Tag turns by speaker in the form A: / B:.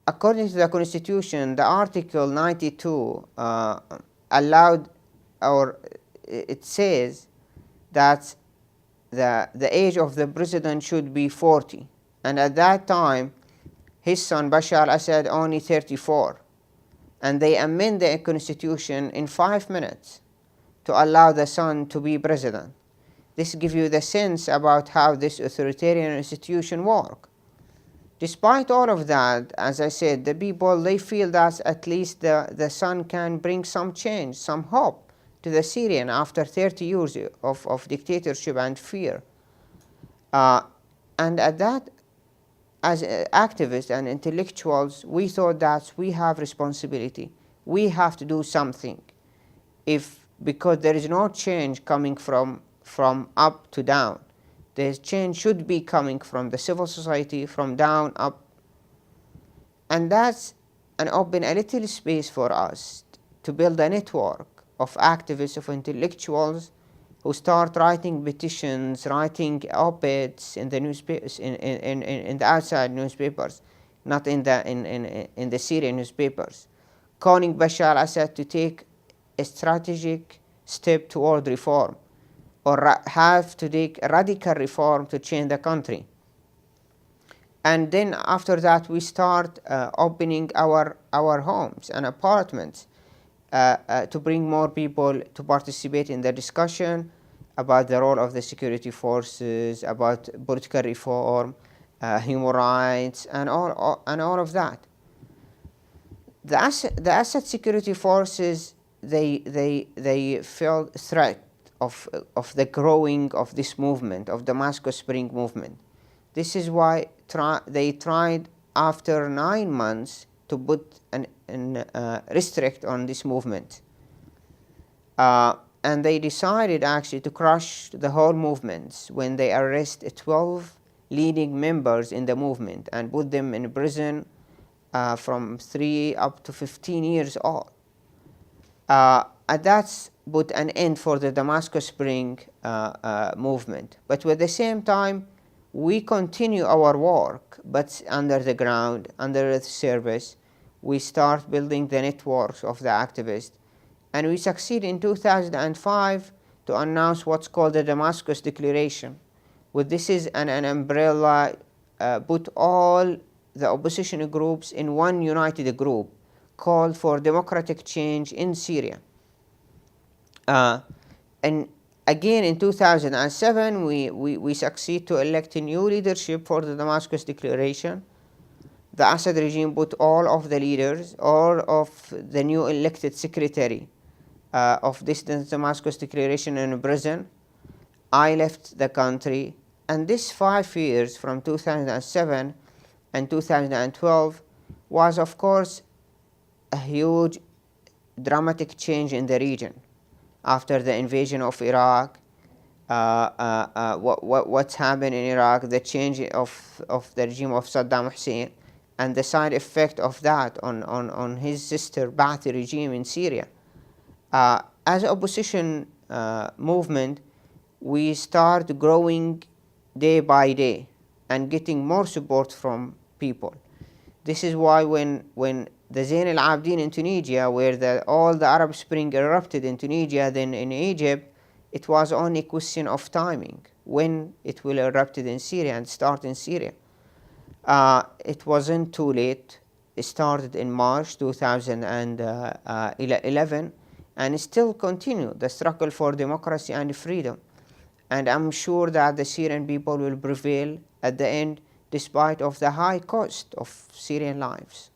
A: according to the Constitution, the Article 92 allowed, or it says that the age of the president should be 40. And at that time, his son Bashar Assad only 34. And they amend the Constitution in 5 minutes to allow the son to be president. This gives you the sense about how this authoritarian institution works. Despite all of that, as I said, the people, they feel that at least the son can bring some change, some hope to the Syrian after 30 years of dictatorship and fear. And at that, as activists and intellectuals, we thought that we have responsibility. We have to do something. Because there is no change coming from up to down. The change should be coming from the civil society, from down up. And that's open a little space for us to build a network of activists, of intellectuals who start writing petitions, writing op-eds in the newspapers, in the outside newspapers, not in the Syrian newspapers, calling Bashar Assad to take a strategic step toward reform, or have to take a radical reform to change the country. And then after that, we start opening our homes and apartments to bring more people to participate in the discussion about the role of the security forces, about political reform, human rights, and all of that. The Assad security forces, they felt threat of the growing of this movement, of Damascus Spring movement. This is why they tried after 9 months to put restrict on this movement. And they decided actually to crush the whole movement when they arrest 12 leading members in the movement and put them in prison from 3 up to 15 years old. And that's put an end for the Damascus Spring movement. But at the same time, we continue our work, but under the ground, under the surface. We start building the networks of the activists. And we succeed in 2005 to announce what's called the Damascus Declaration. This is an umbrella, put all the opposition groups in one united group, called for democratic change in Syria. And again, in 2007, we succeed to elect a new leadership for the Damascus Declaration. The Assad regime put all of the leaders, all of the new elected secretary of this Damascus Declaration in prison. I left the country, and this 5 years from 2007 and 2012 was, of course, a huge dramatic change in the region. After the invasion of Iraq, what's happened in Iraq, the change of the regime of Saddam Hussein, and the side effect of that on his sister Ba'athi regime in Syria. As an opposition movement, we start growing day by day and getting more support from people. This is why when the Zain al-Abidin in Tunisia, where all the Arab Spring erupted in Tunisia, then in Egypt, it was only a question of timing when it will erupt in Syria and start in Syria. It wasn't too late. It started in March 2011 and it still continues the struggle for democracy and freedom. And I'm sure that the Syrian people will prevail at the end, despite of the high cost of Syrian lives.